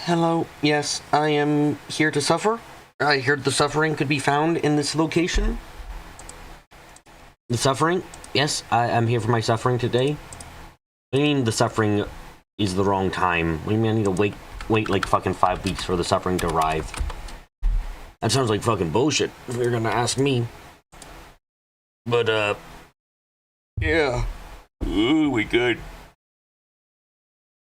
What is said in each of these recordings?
Hello. Yes, I am here to suffer. I heard the suffering could be found in this location. The suffering? Yes, I am here for my suffering today. I mean, the suffering is the wrong time. What do you mean I need to wait like fucking 5 weeks for the suffering to arrive? That sounds like fucking bullshit, if you're gonna ask me. But, yeah. Ooh, we good.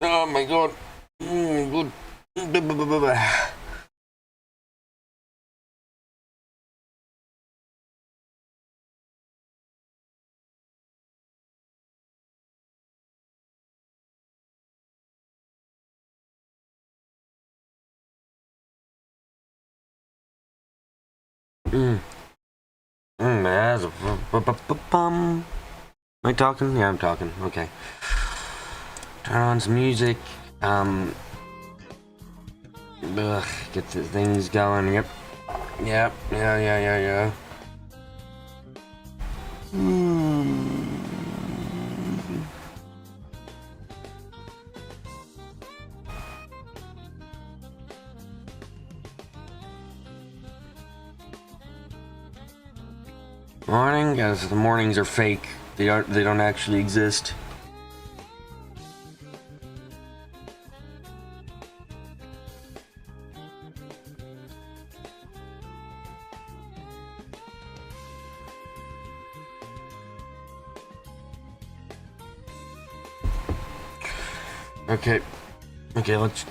Oh my god. Good. Am I talking? Yeah, I'm talking. Okay. Turn on some music. Get the things going. Yep. Yeah. Morning, guys. The mornings are fake. They don't actually exist. Okay, let's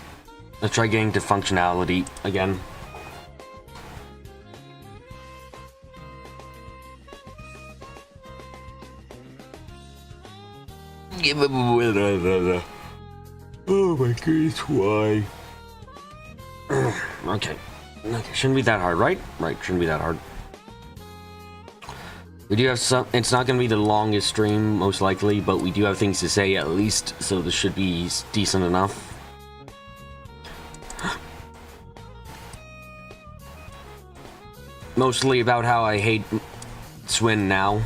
try getting to functionality again. Oh my goodness, why? Okay, shouldn't be that hard, right? Right, shouldn't be that hard. We do have some. It's not going to be the longest stream, most likely, but we do have things to say at least, so this should be decent enough. Mostly about how I hate Swin now.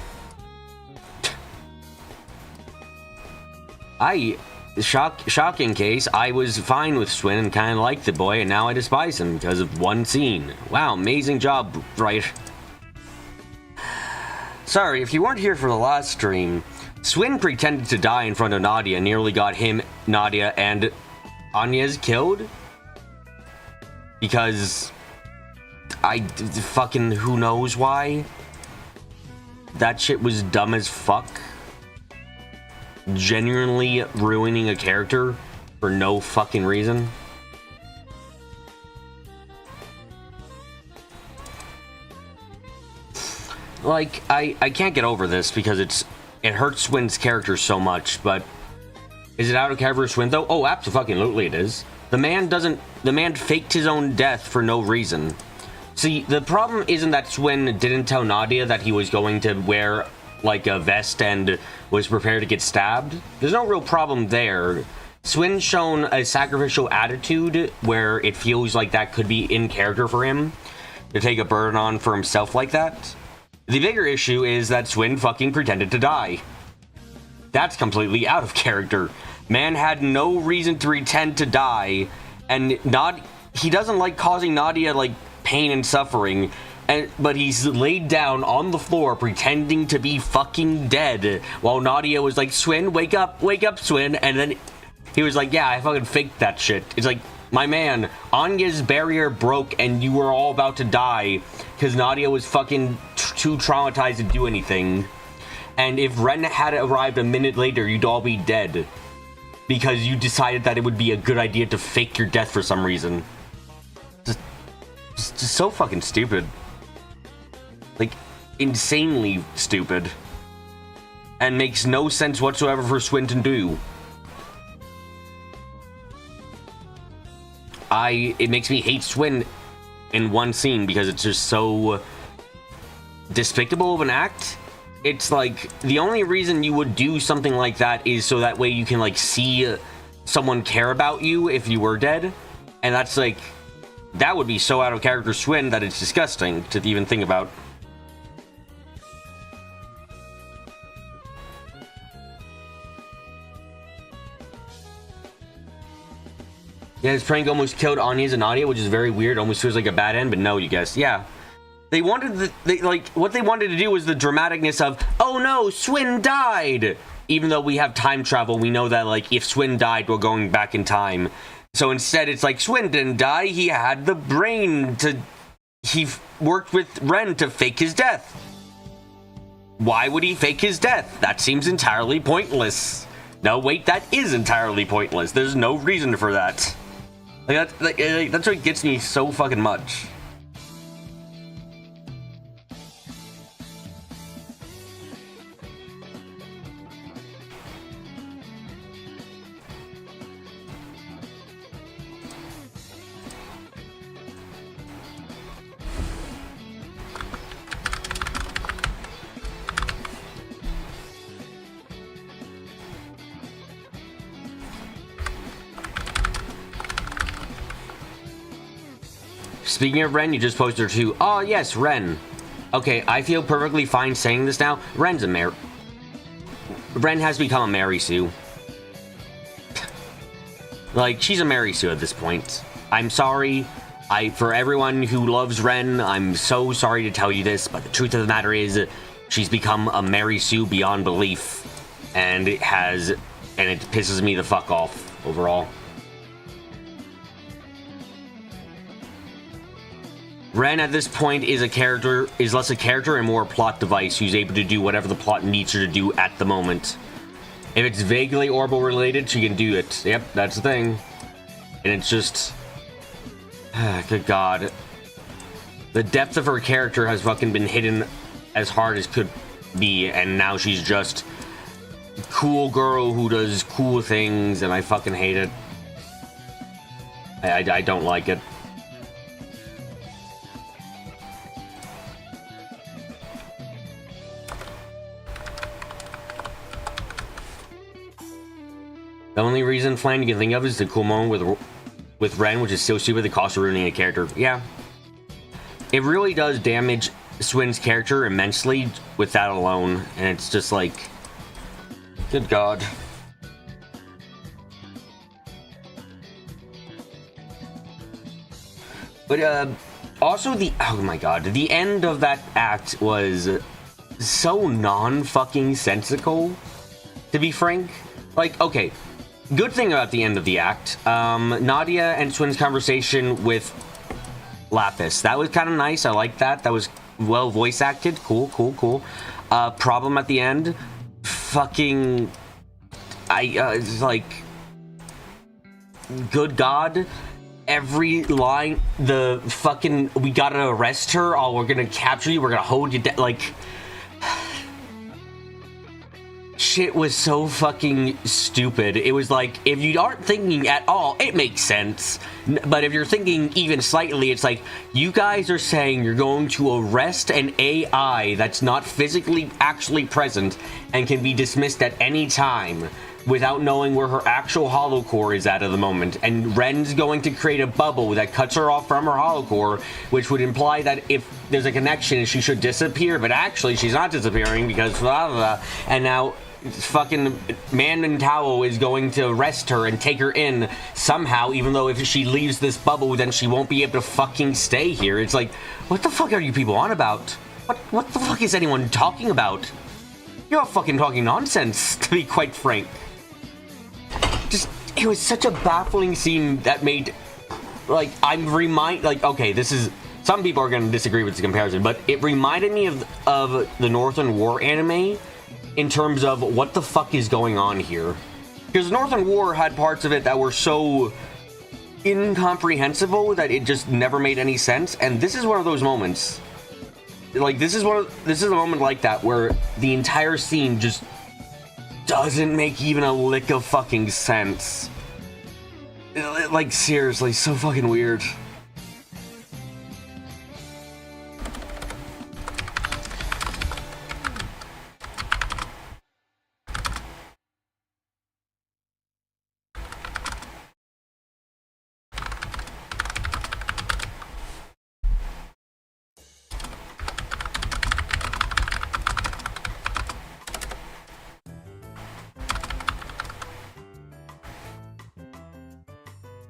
Shocking case, I was fine with Swin and kind of liked the boy, and now I despise him because of one scene. Wow, amazing job, right? Sorry, if you weren't here for the last stream, Swin pretended to die in front of Nadia, nearly got him, Nadia, and Agnes killed. Because fucking who knows why? That shit was dumb as fuck. Genuinely ruining a character for no fucking reason. Like, I can't get over this because it hurts Swin's character so much, but is it out of character for Swin though? Oh, absolutely it is. The man faked his own death for no reason. See, the problem isn't that Swin didn't tell Nadia that he was going to wear like a vest and was prepared to get stabbed. There's no real problem there. Swin's shown a sacrificial attitude where it feels like that could be in character for him to take a burden on for himself like that. The bigger issue is that Swin fucking pretended to die. That's completely out of character. Man had no reason to pretend to die, and he doesn't like causing Nadia like pain and suffering, but he's laid down on the floor pretending to be fucking dead while Nadia was like, Swin, wake up, Swin, and then he was like, yeah, I fucking faked that shit. It's like, my man, Anya's barrier broke and you were all about to die because Nadia was fucking too traumatized to do anything. And if Ren had arrived a minute later, you'd all be dead because you decided that it would be a good idea to fake your death for some reason. Just so fucking stupid. Like, insanely stupid. And makes no sense whatsoever for Swin to do. It makes me hate Swin in one scene because it's just so despicable of an act. It's like, the only reason you would do something like that is so that way you can like see someone care about you if you were dead. And that's like, that would be so out of character Swin that it's disgusting to even think about. Yeah, his prank almost killed Anya's and Nadia, which is very weird. Almost feels like a bad end, but no, you guys. Yeah. They wanted what they wanted to do was the dramaticness of, oh no, Swin died. Even though we have time travel, we know that, like, if Swin died, we're going back in time. So instead, it's like, Swin didn't die. He had the brain to... He worked with Ren to fake his death. Why would he fake his death? That seems entirely pointless. No, wait, that is entirely pointless. There's no reason for that. That's what gets me so fucking much. Speaking of Ren, you just posted her too. Oh, yes, Ren. Okay, I feel perfectly fine saying this now. Ren has become a Mary Sue. Like, she's a Mary Sue at this point. I'm sorry. For everyone who loves Ren, I'm so sorry to tell you this, but the truth of the matter is, she's become a Mary Sue beyond belief. And it pisses me the fuck off overall. Ren at this point is less a character and more a plot device who's able to do whatever the plot needs her to do at the moment. If it's vaguely Orbital related, she can do it. Yep, that's the thing. And it's just... good God. The depth of her character has fucking been hidden as hard as could be, and now she's just a cool girl who does cool things, and I fucking hate it. I don't like it. The only reason, Flan, you can think of is the cool moment with Ren, which is so stupid the cost of ruining a character. Yeah. It really does damage Swin's character immensely with that alone, and it's just like... Good God. But, also oh my God, the end of that act was so non-fucking-sensical, to be frank. Like, okay... Good thing about the end of the act, Nadia and Swin's conversation with Lapis. That was kind of nice. I like that. That was well voice acted. Cool. Problem at the end. Fucking... it's like... Good God. Every line, the fucking... We gotta arrest her. Oh, we're gonna capture you. We're gonna hold you down. Like... Shit was so fucking stupid. It was like, if you aren't thinking at all, it makes sense. But if you're thinking even slightly, it's like, you guys are saying you're going to arrest an AI that's not physically actually present and can be dismissed at any time without knowing where her actual holocore is at the moment. And Ren's going to create a bubble that cuts her off from her holocore, which would imply that if there's a connection, she should disappear. But actually, she's not disappearing because blah, blah, blah. And now... fucking Man in Towel is going to arrest her and take her in somehow, even though if she leaves this bubble, then she won't be able to fucking stay here. It's like, what the fuck are you people on about? What the fuck is anyone talking about? You're all fucking talking nonsense, to be quite frank. Just, it was such a baffling scene that made, like, okay, this is, some people are going to disagree with the comparison, but it reminded me of the Northern War anime, in terms of what the fuck is going on here. Because Northern War had parts of it that were so incomprehensible that it just never made any sense, and this is one of those moments. Like, this is a moment like that where the entire scene just doesn't make even a lick of fucking sense. Like, seriously, so fucking weird.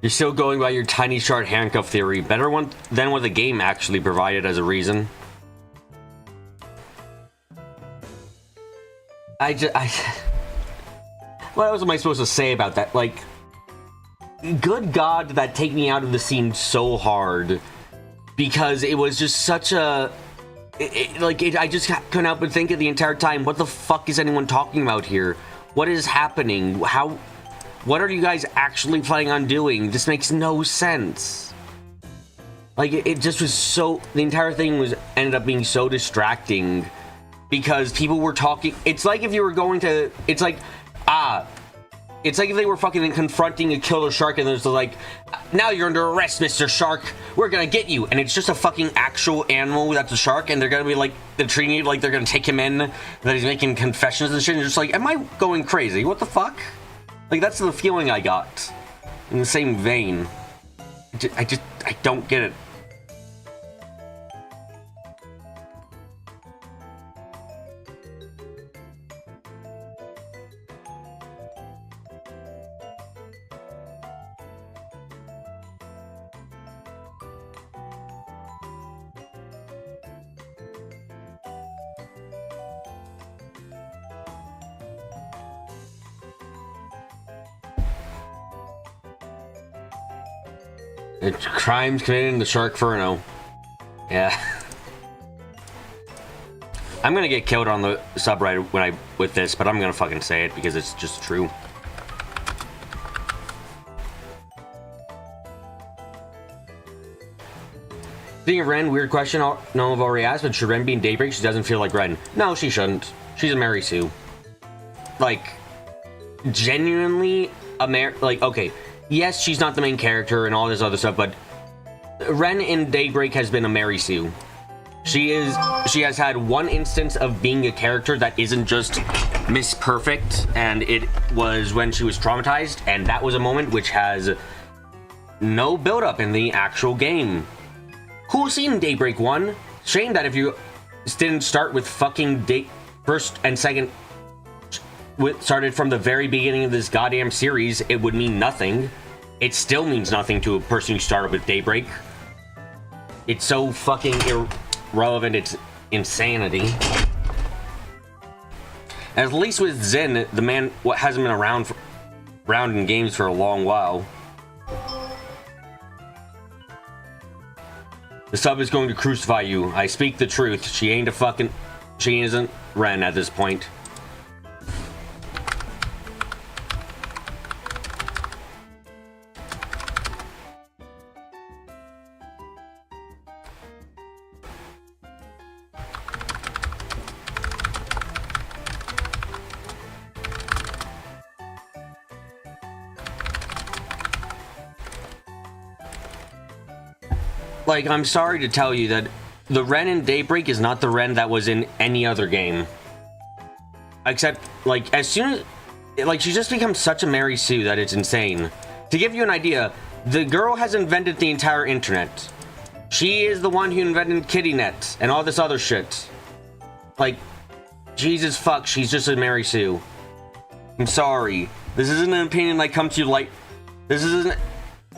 You're still going by your tiny shard handcuff theory. Better one than what the game actually provided as a reason. What else am I supposed to say about that? Like, good God, did that take me out of the scene so hard. Because it was just such a... I just couldn't help but think of the entire time, what the fuck is anyone talking about here? What is happening? What are you guys actually planning on doing? This makes no sense. Like, it just was so... The entire thing ended up being so distracting. Because people were talking... It's like if you were going to... It's like if they were fucking confronting a killer shark and there's like, now you're under arrest, Mr. Shark. We're gonna get you. And it's just a fucking actual animal that's a shark, and they're gonna be like, they're treating it like they're gonna take him in, that he's making confessions and shit. And you're just like, am I going crazy? What the fuck? Like, that's the feeling I got. In the same vein. I don't get it. It's crimes committed in the Sharkferno. Yeah. I'm gonna get killed on the subreddit with this, but I'm gonna fucking say it because it's just true. Speaking of Ren, weird question no one have already asked, but should Ren be in Daybreak? She doesn't feel like Ren. No, she shouldn't. She's a Mary Sue. Like, genuinely okay. Yes, she's not the main character and all this other stuff, but Ren in Daybreak has been a Mary Sue. She has had one instance of being a character that isn't just Miss Perfect, and it was when she was traumatized, and that was a moment which has no build-up in the actual game. Cool scene in Daybreak 1. Shame that if you didn't start with fucking first and second... started from the very beginning of this goddamn series, it would mean nothing. It still means nothing to a person who started with Daybreak. It's so fucking irrelevant, it's insanity. At least with Zen, the man hasn't been around in games for a long while. The sub is going to crucify you. I speak the truth. She isn't Ren at this point. Like, I'm sorry to tell you that the Ren in Daybreak is not the Ren that was in any other game. Except, like, as soon as... Like, she's just become such a Mary Sue that it's insane. To give you an idea, the girl has invented the entire internet. She is the one who invented KittyNet and all this other shit. Like, Jesus fuck, she's just a Mary Sue. I'm sorry. This isn't an opinion I come to This isn't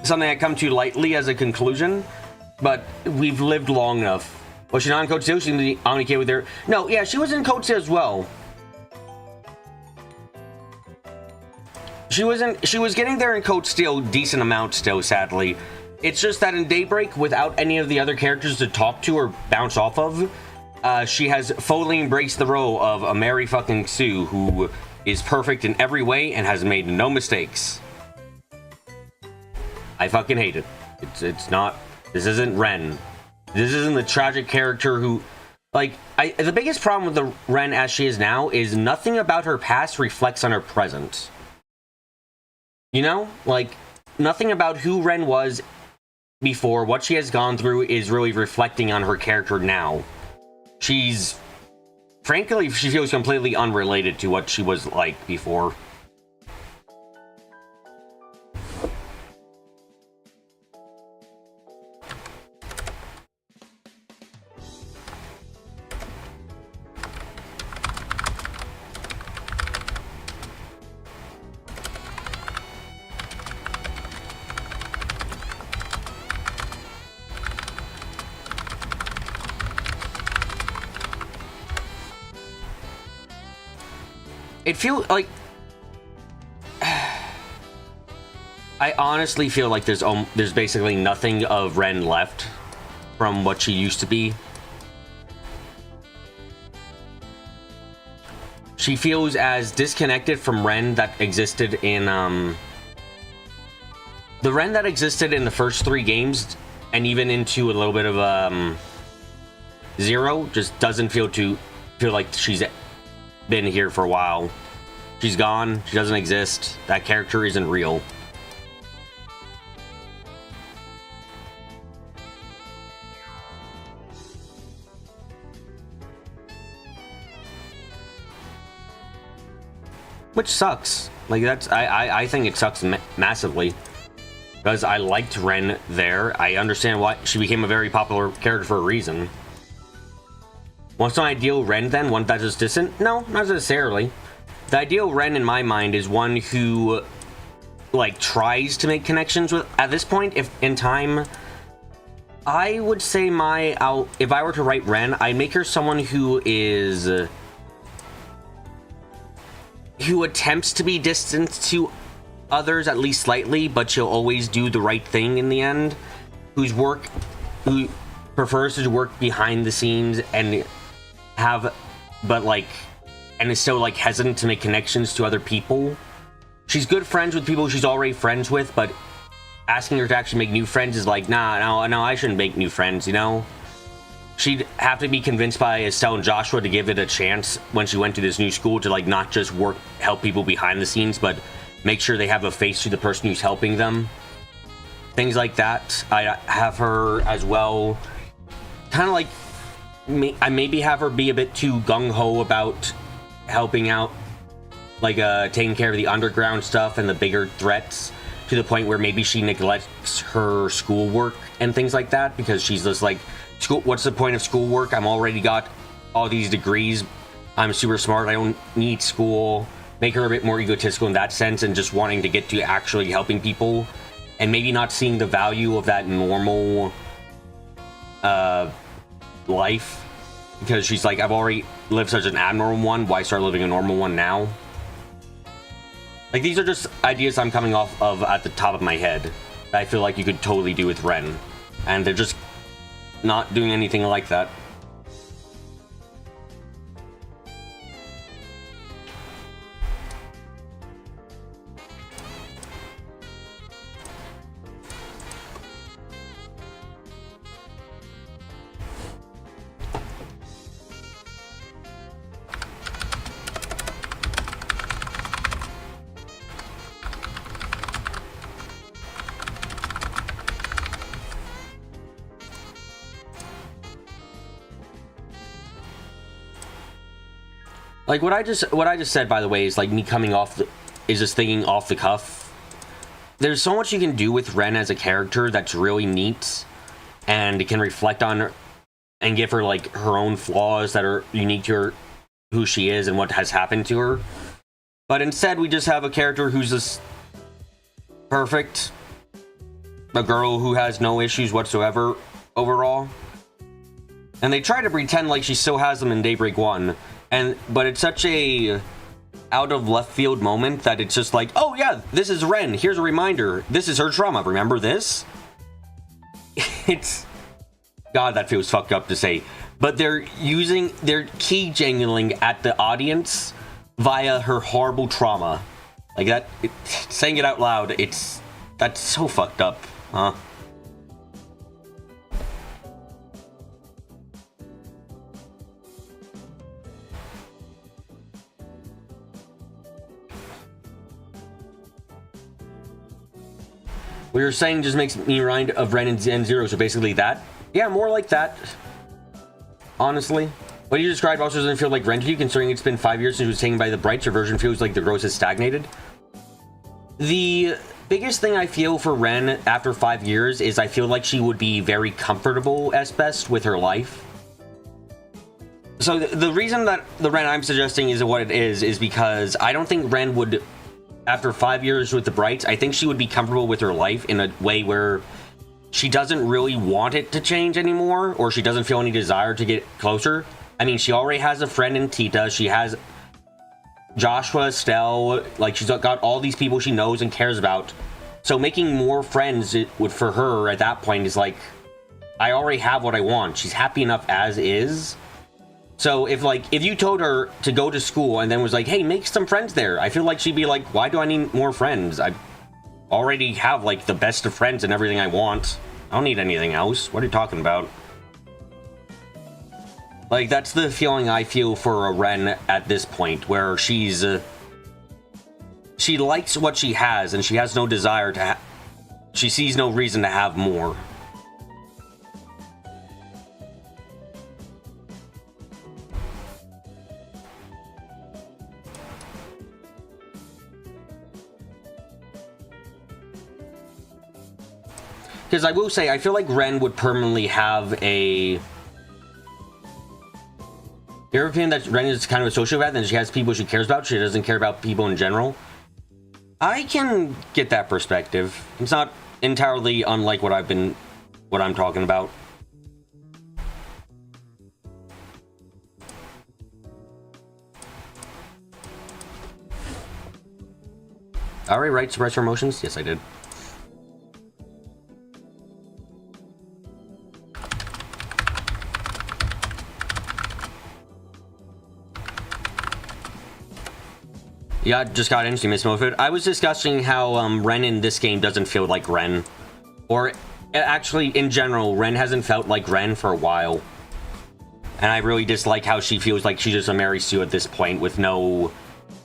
something I come to lightly as a conclusion. But we've lived long enough. Was she not in Code Steel? She was on with her. No, yeah, she was in Code Steel as well. She was getting there in Code Steel decent amount still, sadly. It's just that in Daybreak, without any of the other characters to talk to or bounce off of, she has fully embraced the role of a Mary fucking Sue who is perfect in every way and has made no mistakes. I fucking hate it. It's not... This isn't Ren. This isn't the tragic character who... Like, the biggest problem with the Ren as she is now is nothing about her past reflects on her present. You know? Like, nothing about who Ren was before, what she has gone through, is really reflecting on her character now. She's... Frankly, she feels completely unrelated to what she was like before. it feels like I honestly feel like there's basically nothing of Ren left from what she used to be. She feels as disconnected from Ren that existed in the Ren that existed in the first 3 games, and even into a little bit of Zero, just doesn't feel like she's been here for a while. She's gone. She doesn't exist. That character isn't real. Which sucks. Like, I think it sucks massively. Because I liked Ren there. I understand why she became a very popular character for a reason. What's an ideal Ren then? One that's just distant? No, not necessarily. The ideal Ren in my mind is one who, like, tries to make connections with, at this point, if in time, I would say if I were to write Ren, I'd make her someone who attempts to be distant to others, at least slightly, but she'll always do the right thing in the end. Who prefers to work behind the scenes and is so, like, hesitant to make connections to other people. She's good friends with people she's already friends with, but asking her to actually make new friends is like, nah, no, I shouldn't make new friends, you know? She'd have to be convinced by Estelle and Joshua to give it a chance when she went to this new school to, like, not just help people behind the scenes, but make sure they have a face to the person who's helping them. Things like that. I have her as well, kind of like, I maybe have her be a bit too gung-ho about helping out, like, taking care of the underground stuff and the bigger threats, to the point where maybe she neglects her schoolwork and things like that, because she's just like, what's the point of schoolwork? I'm already got all these degrees. I'm super smart. I don't need school. Make her a bit more egotistical in that sense, and just wanting to get to actually helping people, and maybe not seeing the value of that normal life, because she's like, I've already lived such an abnormal one, why start living a normal one now? Like, these are just ideas I'm coming off of at the top of my head that I feel like you could totally do with Ren, and they're just not doing anything like that. Like, what I just said, by the way, is like me coming off is just thinking off the cuff. There's so much you can do with Ren as a character that's really neat, and it can reflect on her and give her, like, her own flaws that are unique to her, who she is and what has happened to her. But instead, we just have a character who's just perfect, a girl who has no issues whatsoever overall, and they try to pretend like she still has them in Daybreak 1. But it's such a out of left field moment that it's just like, oh yeah, this is Ren. Here's a reminder. This is her trauma. Remember this? God, that feels fucked up to say. But they're key jangling at the audience via her horrible trauma. Like that, saying it out loud, that's so fucked up, huh? What you're saying just makes me remind of Ren and Zero, so basically that? Yeah, more like that. Honestly. What you described also doesn't feel like Ren to you, considering it's been 5 years since it was taken by the Brights. Your version feels like the growth has stagnated. The biggest thing I feel for Ren after 5 years is I feel like she would be very comfortable, as best, with her life. So the reason that the Ren I'm suggesting is what it is because I don't think Ren would... After 5 years with the Brights, I think she would be comfortable with her life in a way where she doesn't really want it to change anymore, or she doesn't feel any desire to get closer. I mean, she already has a friend in Tita. She has Joshua, Stell, like she's got all these people she knows and cares about. So making more friends would, for her at that point, is like, I already have what I want. She's happy enough as is. So if you told her to go to school and then was like, hey, make some friends there, I feel like she'd be like, why do I need more friends? I already have like the best of friends and everything I want. I don't need anything else. What are you talking about? Like, that's the feeling I feel for a Ren at this point, where she's she likes what she has and she has no desire to she sees no reason to have more. Because I will say, I feel like Ren would permanently have a... You ever feel that Ren is kind of a sociopath and she has people she cares about? She doesn't care about people in general? I can get that perspective. It's not entirely unlike what I'm talking about. I already write suppress your emotions? Yes, I did. Yeah, just got into Miss Mofit. I was discussing how Ren in this game doesn't feel like Ren. Or, actually, in general, Ren hasn't felt like Ren for a while. And I really dislike how she feels like she's just a Mary Sue at this point with no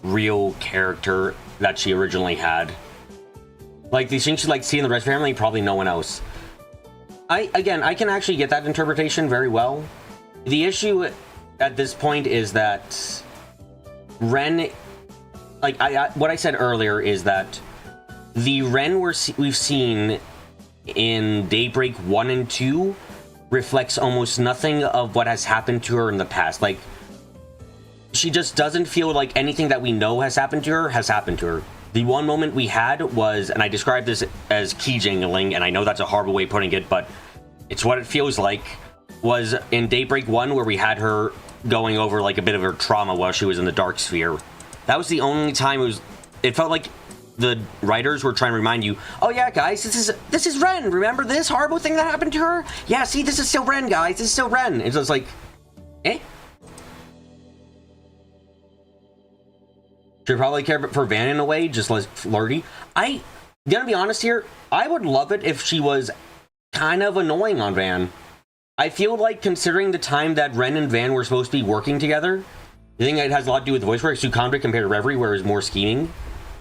real character that she originally had. Like, the things she likes seeing the rest of the family, probably no one else. I can actually get that interpretation very well. The issue at this point is that Ren... Like, what I said earlier is that the Ren we've seen in Daybreak 1 and 2 reflects almost nothing of what has happened to her in the past. Like, she just doesn't feel like anything that we know has happened to her has happened to her. The one moment we had was, and I described this as key jingling, and I know that's a horrible way of putting it, but it's what it feels like, was in Daybreak 1 where we had her going over like a bit of her trauma while she was in the Dark Sphere. That was the only time it felt like the writers were trying to remind you, oh yeah, guys, this is Ren. Remember this horrible thing that happened to her? Yeah, see, this is still Ren, guys. This is still Ren. It's just like, eh? Should probably care for Van in a way, just less flirty. Gonna be honest here, I would love it if she was kind of annoying on Van. I feel like, considering the time that Ren and Van were supposed to be working together, I think it has a lot to do with the voice work. Sukandra compared to Reverie, where it's more scheming.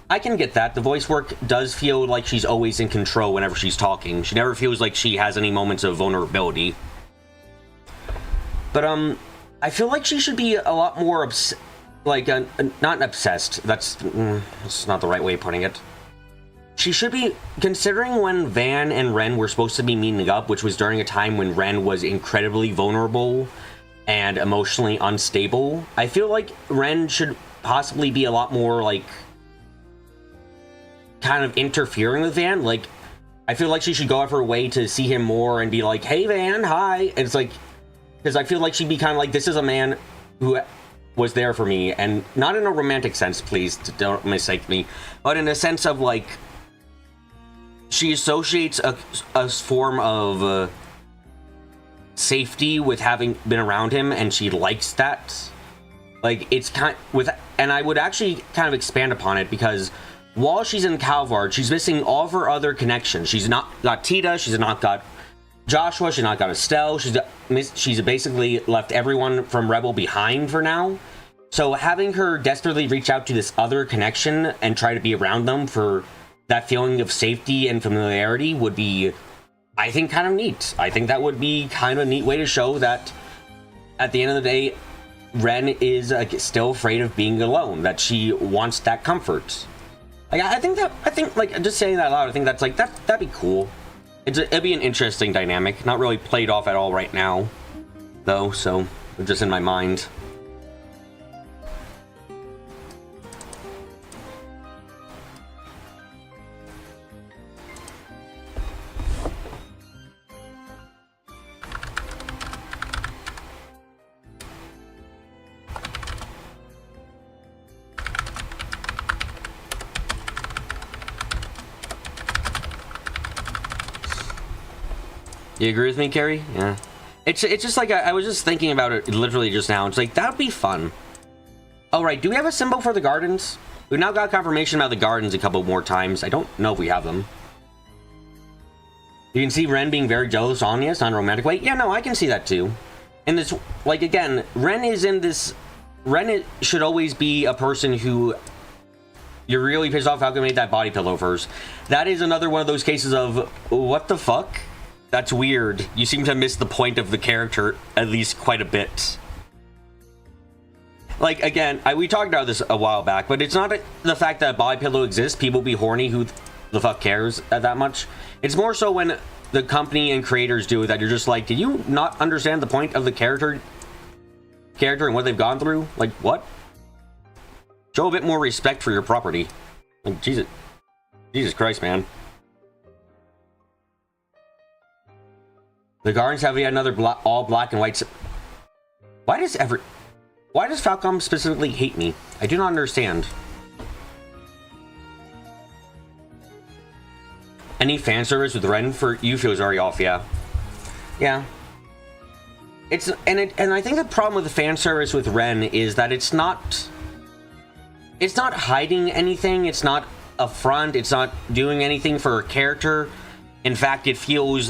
I can get that. The voice work does feel like she's always in control whenever she's talking. She never feels like she has any moments of vulnerability. But, I feel like she should be a lot more, not obsessed. That's not the right way of putting it. She should be, considering when Van and Ren were supposed to be meeting up, which was during a time when Ren was incredibly vulnerable and emotionally unstable, I feel like Ren should possibly be a lot more, like, kind of interfering with Van. Like, I feel like she should go out of her way to see him more and be like, hey, Van, hi. And it's like, because I feel like she'd be kind of like, this is a man who was there for me, and not in a romantic sense, please, don't mistake me, but in a sense of, like, she associates a form of safety with having been around him, and she likes that. Like, it's kind with, and I would actually kind of expand upon it, because while she's in Calvard, she's missing all of her other connections. She's not got Tita, she's not got Joshua, she's not got Estelle, she's basically left everyone from Rebel behind for now. So having her desperately reach out to this other connection and try to be around them for that feeling of safety and familiarity would be, I think, kind of neat. I think that would be kind of a neat way to show that at the end of the day, Ren is still afraid of being alone, that she wants that comfort. Like, I think, like, just saying that out loud, I think that's, like, that'd be cool. It'd be an interesting dynamic. Not really played off at all right now, though, so just in my mind. You agree with me, Carrie? Yeah. It's just like I was just thinking about it literally just now. It's like that'd be fun. Oh right, do we have a symbol for the gardens? We've now got confirmation about the gardens a couple more times. I don't know if we have them. You can see Ren being very jealous on Anya, not a romantic way. Yeah, no, I can see that too. And this, like, again, Ren is in this... should always be a person who... You're really pissed off how can made that body pillow first. That is another one of those cases of, what the fuck? That's weird. You seem to miss the point of the character, at least quite a bit. Like, again, we talked about this a while back, but it's not the fact that a body pillow exists, people be horny, who the fuck cares that much? It's more so when the company and creators do that, you're just like, did you not understand the point of the character and what they've gone through? Like, what? Show a bit more respect for your property. Like, Jesus Christ, man. The gardens have yet another all black and white. Why does Falcom specifically hate me? I do not understand. Any fan service with Ren for you feels already off, yeah. Yeah. And I think the problem with the fan service with Ren is that it's not hiding anything, it's not a front, it's not doing anything for her character. In fact, it feels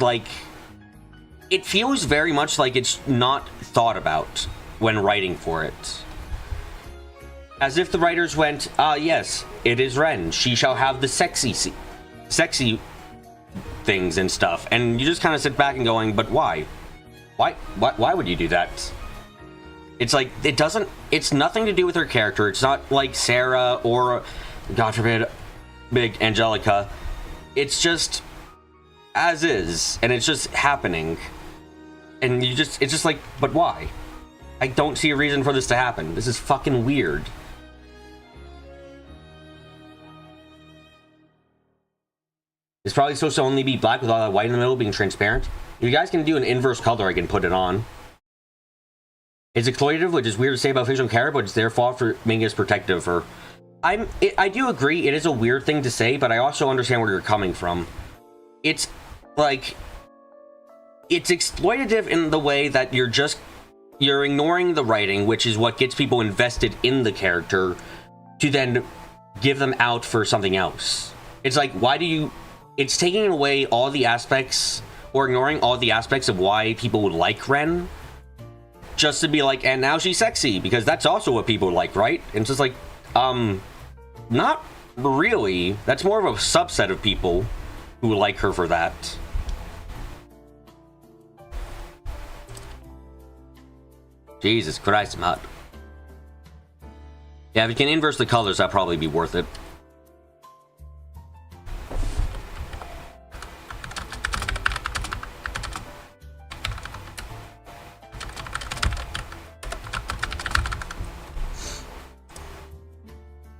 very much like it's not thought about when writing for it. As if the writers went, yes, it is Ren. She shall have the sexy things and stuff. And you just kind of sit back and going, but why? Why would you do that? It's like, it's nothing to do with her character. It's not like Sarah or, God forbid, big Angelica. It's just as is, and it's just happening. And it's just like, but why? I don't see a reason for this to happen. This is fucking weird. It's probably supposed to only be black with all that white in the middle being transparent. If you guys can do an inverse color, I can put it on. It's exploitative, which is weird to say about fictional character, but it's their fault for making us protective. I do agree, it is a weird thing to say, but I also understand where you're coming from. It's like, it's exploitative in the way that you're ignoring the writing, which is what gets people invested in the character, to then give them out for something else. It's like, it's taking away all the aspects, or ignoring all the aspects of why people would like Ren, just to be like, and now she's sexy, because that's also what people like, right? And it's just like, not really. That's more of a subset of people who like her for that. Jesus Christ, I'm hot. Yeah, if you can inverse the colors, that'd probably be worth it.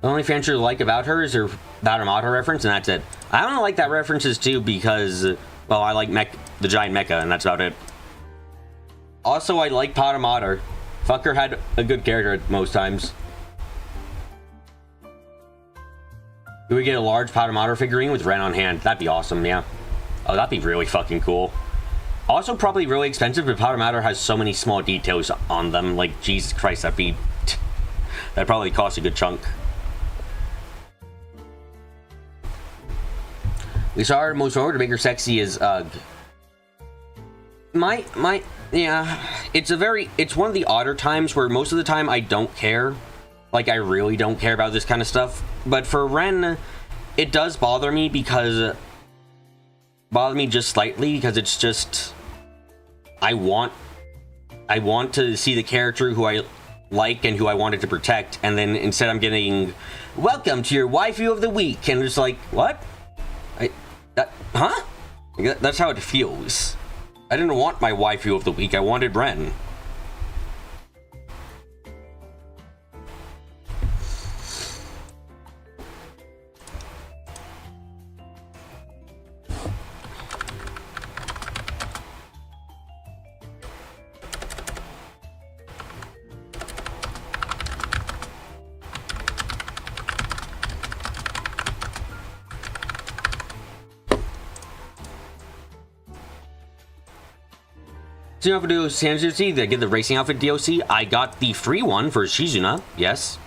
The only feature I like about her is her Patamata reference, and that's it. I don't like that references too because, well, I like the giant mecha, and that's about it. Also, I like Patamata. Fucker had a good character at most times. Do we get a large Patamata figurine with Ren on hand? That'd be awesome, yeah. Oh, that'd be really fucking cool. Also, probably really expensive, but Patamata has so many small details on them. Like, Jesus Christ, that'd probably cost a good chunk. We saw her most forward to make her sexy as yeah, it's one of the odder times where most of the time I don't care. Like, I really don't care about this kind of stuff. But for Ren, it does bother me just slightly, because it's just, I want to see the character who I like and who I wanted to protect, and then instead I'm getting, welcome to your waifu of the week, and it's like, what? Huh? That's how it feels. I didn't want my waifu of the week, I wanted Ren. So you have to do Sanzuzi, they get the racing outfit DOC. I got the free one for Shizuna, yes.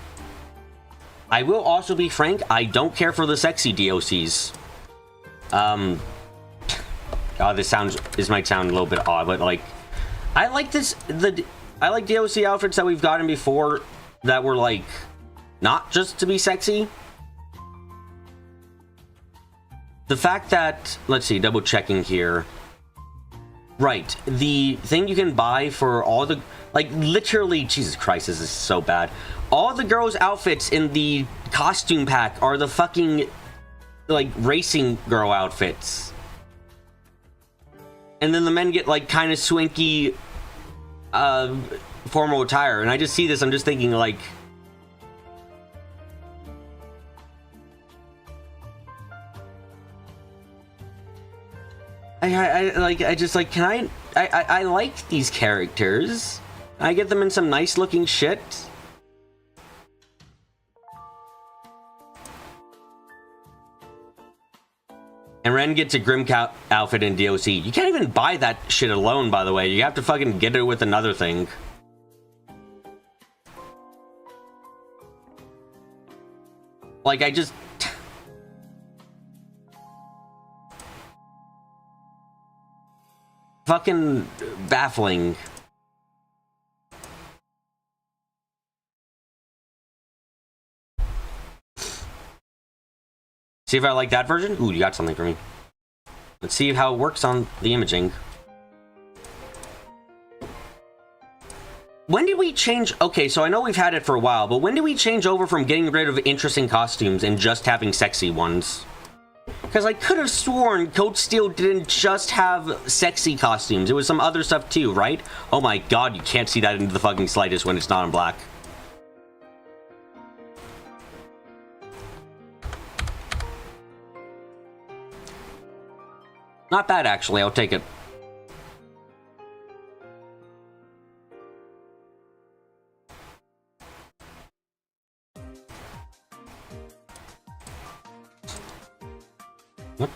I will also be frank, I don't care for the sexy DOCs. God, this might sound a little bit odd, but like, I like I like DOC outfits that we've gotten before that were like, not just to be sexy. The fact that, let's see, double checking here. Right, the thing you can buy for all the, like, literally, Jesus Christ, this is so bad. All the girls' outfits in the costume pack are the fucking, like, racing girl outfits. And then the men get, like, kind of swanky, formal attire. And I just see this, I'm just thinking, like, I like these characters. I get them in some nice looking shit. And Ren gets a Grimcow outfit in DOC. You can't even buy that shit alone, by the way. You have to fucking get it with another thing. Like, I just... fucking baffling. See if I like that version? Ooh, you got something for me. Let's see how it works on the imaging. When did we change? Okay, so I know we've had it for a while, but when did we change over from getting rid of interesting costumes and just having sexy ones? Because I could have sworn Cold Steel didn't just have sexy costumes. It was some other stuff too, right? Oh my god, you can't see that into the fucking slightest when it's not in black. Not bad, actually. I'll take it. What?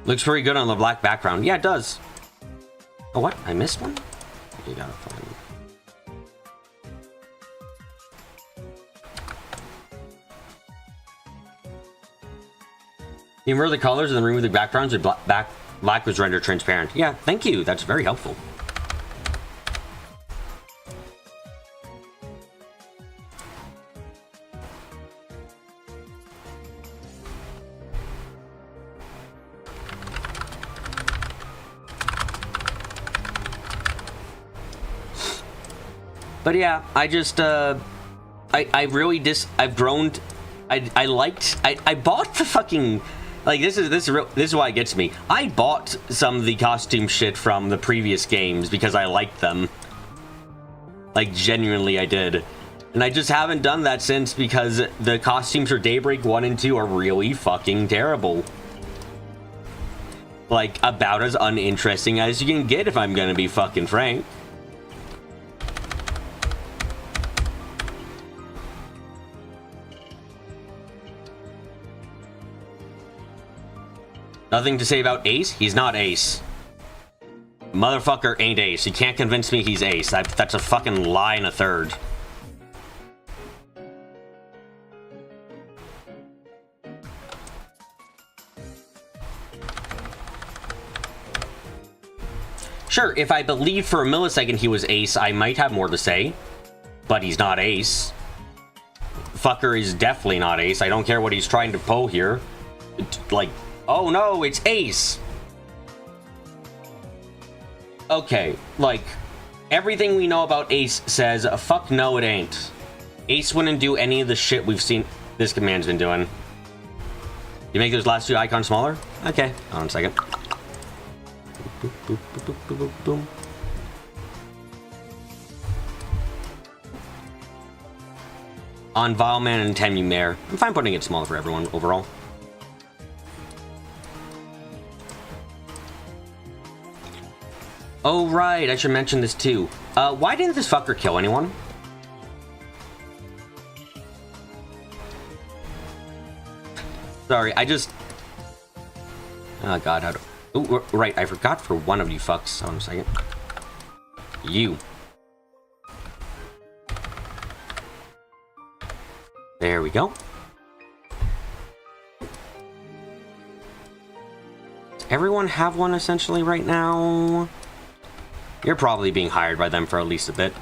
Looks pretty good on the black background. Yeah, it does. Oh, what? I missed one? You gotta find... You remove the colors and then remove the backgrounds, and black was rendered transparent. Yeah, thank you. That's very helpful. But yeah, I just, I really I've grown, I bought the fucking, like, this is why it gets me. I bought some of the costume shit from the previous games because I liked them. Like, genuinely I did. And I just haven't done that since because the costumes for Daybreak 1 and 2 are really fucking terrible. Like, about as uninteresting as you can get if I'm gonna be fucking frank. Nothing to say about Ace? He's not Ace. Motherfucker ain't Ace. You can't convince me he's Ace. That's a fucking lie and a third. Sure, if I believed for a millisecond he was Ace, I might have more to say. But he's not Ace. Fucker is definitely not Ace. I don't care what he's trying to pull here. Like... oh no, it's Ace! Okay, like, everything we know about Ace says, fuck no it ain't. Ace wouldn't do any of the shit we've seen this command's been doing. You make those last two icons smaller? Okay, hold on a second. Boop, boop, boop, boop, boop, boop, boom. On Vileman and Temu Mare. I'm fine putting it smaller for everyone overall. Oh, right, I should mention this too. Why didn't this fucker kill anyone? Sorry, Oh god, how do... Oh, right, I forgot for one of you fucks. Hold on a second. You. There we go. Does everyone have one essentially right now? You're probably being hired by them for at least a bit.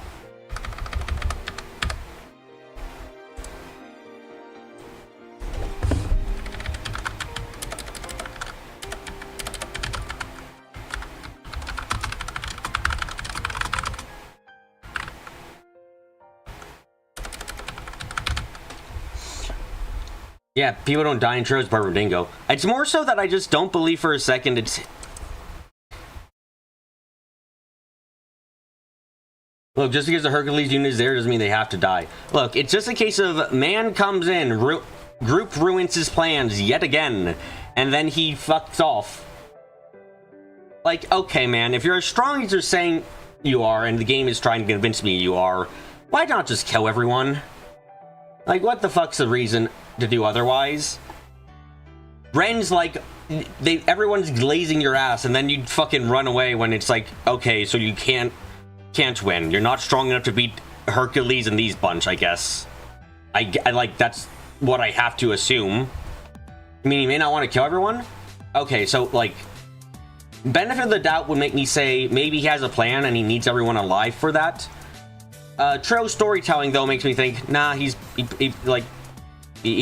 Yeah, people don't die in Tro's Barbara Dingo. It's more so that I just don't believe for a second it's... Look, just because the Hercules unit is there doesn't mean they have to die. Look, it's just a case of man comes in, group ruins his plans yet again, and then he fucks off. Like, okay, man, if you're as strong as you're saying you are, and the game is trying to convince me you are, why not just kill everyone? Like, what the fuck's the reason to do otherwise? Ren's like, everyone's glazing your ass, and then you fucking run away when it's like, okay, so you can't win. You're not strong enough to beat Hercules and these bunch, I guess. I like, that's what I have to assume. I mean, you may not want to kill everyone. Okay, so, like, benefit of the doubt would make me say maybe he has a plan and he needs everyone alive for that. Tro's storytelling, though, makes me think, nah, he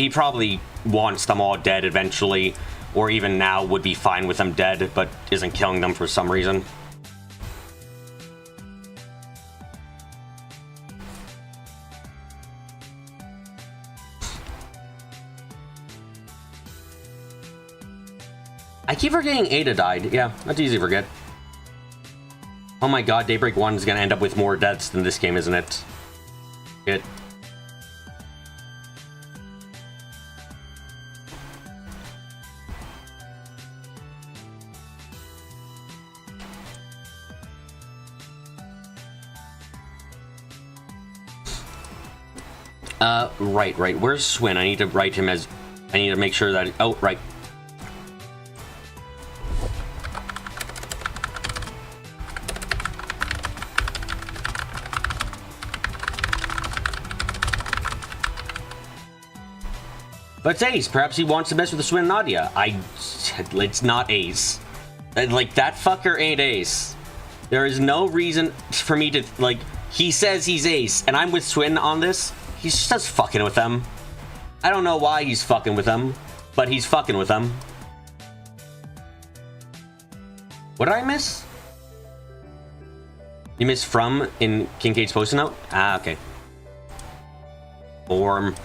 probably wants them all dead eventually, or even now would be fine with them dead, but isn't killing them for some reason. I keep forgetting Ada died. Yeah, that's easy to forget. Oh my god, Daybreak 1 is gonna end up with more deaths than this game, isn't it? Shit. Right. Where's Swin? I need to write him as... I need to make sure that... Oh, right. But it's Ace. Perhaps he wants to mess with the Swin and Nadia. It's not Ace. Like, that fucker ain't Ace. There is no reason for me to, like... He says he's Ace, and I'm with Swin on this. He's just fucking with them. I don't know why he's fucking with them, but he's fucking with them. What did I miss? You missed from in Kincaid's post note? Ah, okay. Form.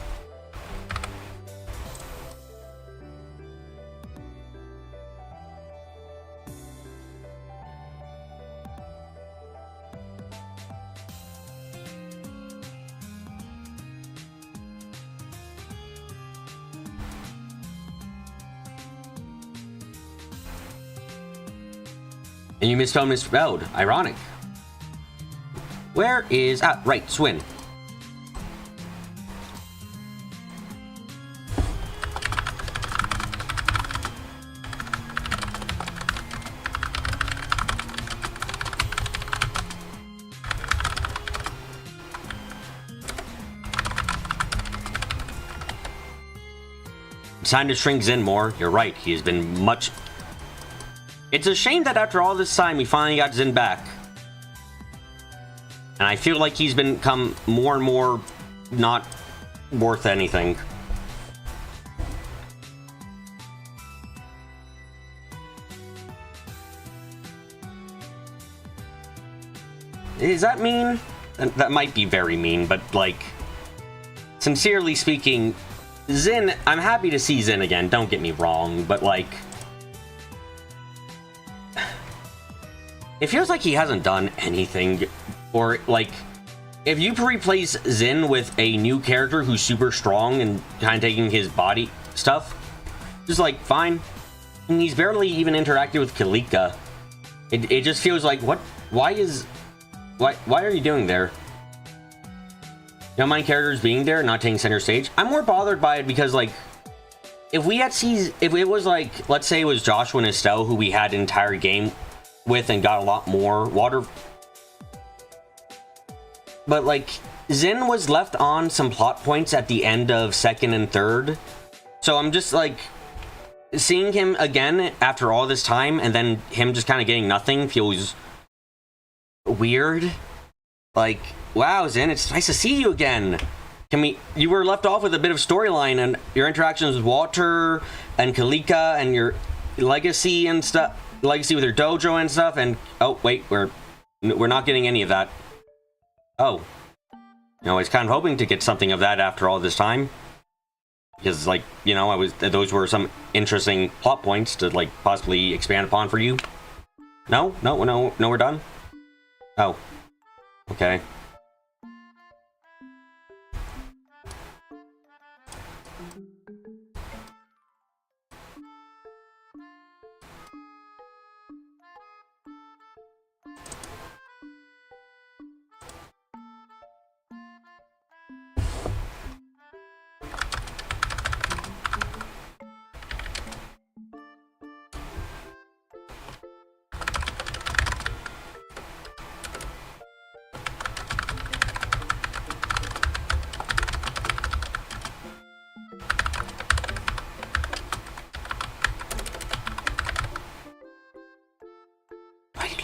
And you misspelled. Ironic. Where is... Ah, right, Swin. It's time to shrink Zen more. You're right, he has been much... It's a shame that after all this time, we finally got Zen back. And I feel like he's become more and more not worth anything. Is that mean? That might be very mean, but, like, sincerely speaking, Zen, I'm happy to see Zen again, don't get me wrong, but, like... It feels like he hasn't done anything, or, like, if you replace Zen with a new character who's super strong and kind of taking his body stuff, just, like, fine. And he's barely even interacted with Kalika. It just feels like, what, why are you doing there? You don't mind characters being there and not taking center stage? I'm more bothered by it because, like, if we had seen, if it was like, let's say it was Joshua and Estelle who we had an entire game with and got a lot more water, but like Zin was left on some plot points at the end of second and third, so I'm just like seeing him again after all this time and then him just kind of getting nothing feels weird. Like, wow, Zin, it's nice to see you again. You were left off with a bit of storyline and your interactions with Walter and Kalika and your legacy and stuff, legacy with your dojo and stuff, and oh wait, we're not getting any of that. Oh, I was kind of hoping to get something of that after all this time, because like, those were some interesting plot points to like possibly expand upon for you. No, we're done. Oh, okay.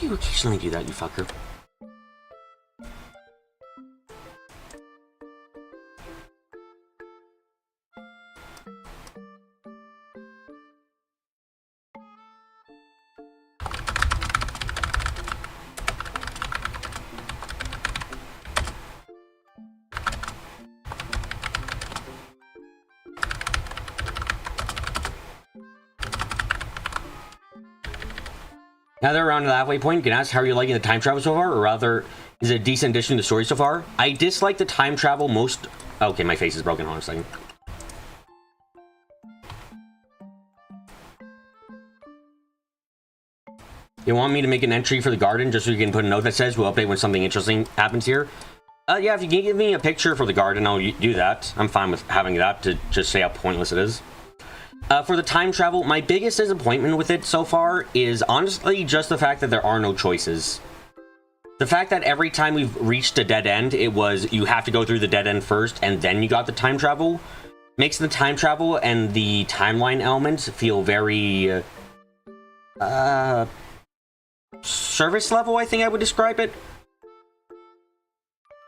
You occasionally do that, you fucker. Now that we're around to the halfway point, you can ask how are you liking the time travel so far, or rather, is it a decent addition to the story so far? I dislike the time travel most... Okay, my face is broken. Hold on a second. You want me to make an entry for the garden just so you can put a note that says we'll update when something interesting happens here? Yeah, if you can give me a picture for the garden, I'll do that. I'm fine with having that to just say how pointless it is. For the time travel, my biggest disappointment with it so far is honestly just the fact that there are no choices. The fact that every time we've reached a dead end, it was you have to go through the dead end first and then you got the time travel, makes the time travel and the timeline elements feel very service level, I think I would describe it.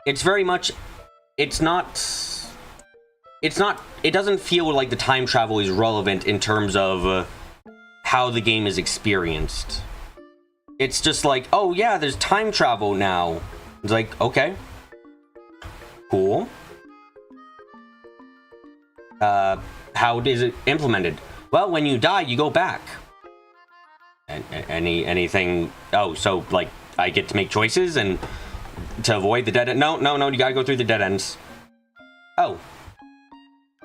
It's very much, it doesn't feel like the time travel is relevant in terms of how the game is experienced. It's just like, oh yeah, there's time travel now. It's like, okay. Cool. How is it implemented? Well, when you die, you go back. Anything... Oh, so, like, I get to make choices and to avoid the dead end? No, you gotta go through the dead ends. Oh.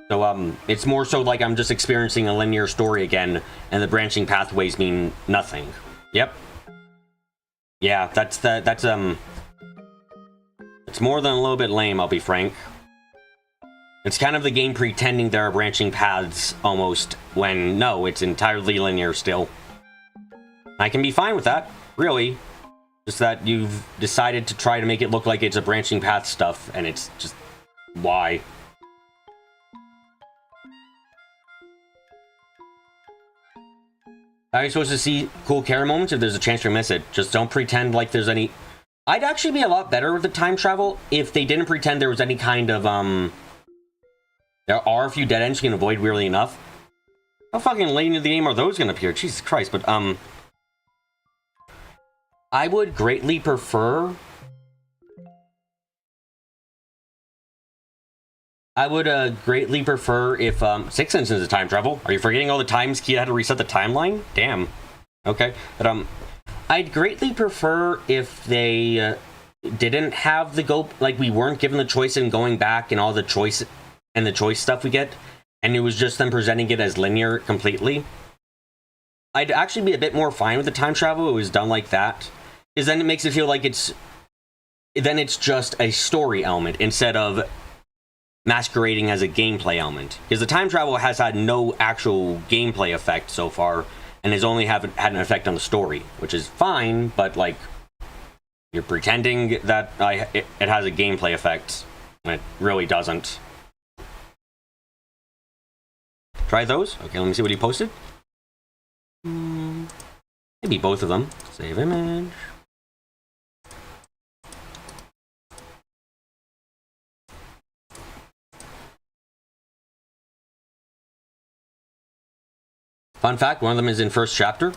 So, it's more so like I'm just experiencing a linear story again, and the branching pathways mean nothing. Yep. Yeah, that's it's more than a little bit lame, I'll be frank. It's kind of the game pretending there are branching paths, almost, when, no, it's entirely linear still. I can be fine with that, really. Just that you've decided to try to make it look like it's a branching path stuff, and it's just... why? How are you supposed to see cool character moments if there's a chance to miss it? Just don't pretend like there's any... I'd actually be a lot better with the time travel if they didn't pretend there was any kind of, There are a few dead ends you can avoid, weirdly enough. How fucking late into the game are those gonna appear? Jesus Christ, but, I would greatly prefer... greatly prefer if, 6 instances of time travel. Are you forgetting all the times Kia had to reset the timeline? Damn. Okay. But, I'd greatly prefer if they, didn't have the go... Like, we weren't given the choice in going back and all the choice... And the choice stuff we get. And it was just them presenting it as linear completely. I'd actually be a bit more fine with the time travel. It was done like that. Because then it makes it feel like it's... Then it's just a story element instead of... masquerading as a gameplay element. Because the time travel has had no actual gameplay effect so far, and has only had an effect on the story, which is fine, but like, you're pretending that it has a gameplay effect, and it really doesn't. Try those? Okay, let me see what he posted. Maybe both of them. Save image. Fun fact, one of them is in first chapter.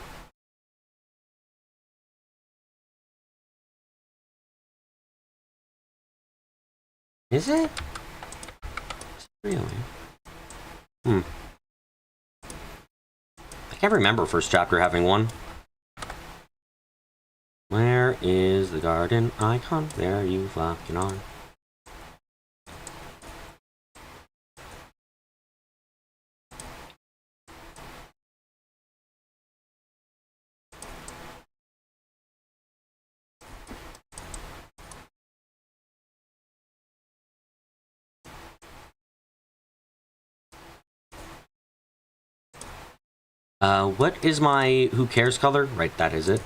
Is it? Really? I can't remember first chapter having one. Where is the garden icon? There you fucking are. What is my who cares color? Right, that is it.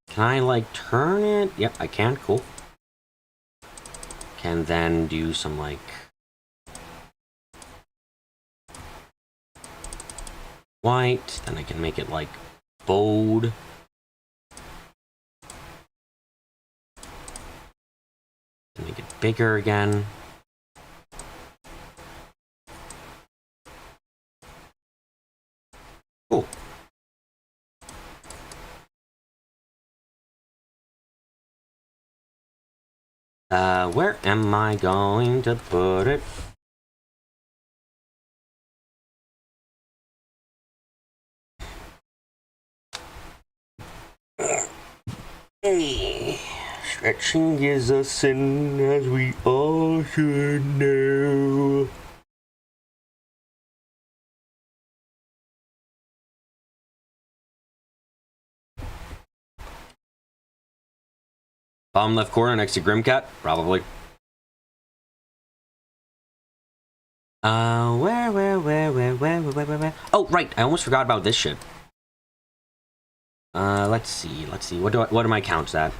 Can I, like, turn it? Yep, I can. Cool. Can then do some, like... white. Then I can make it, like, bold. Make it bigger again. Cool. Where am I going to put it? Stretching is a sin, as we all should know. Bottom left corner next to Grimcat? Probably. Where? Oh, right, I almost forgot about this shit. Let's see. What are my counts at?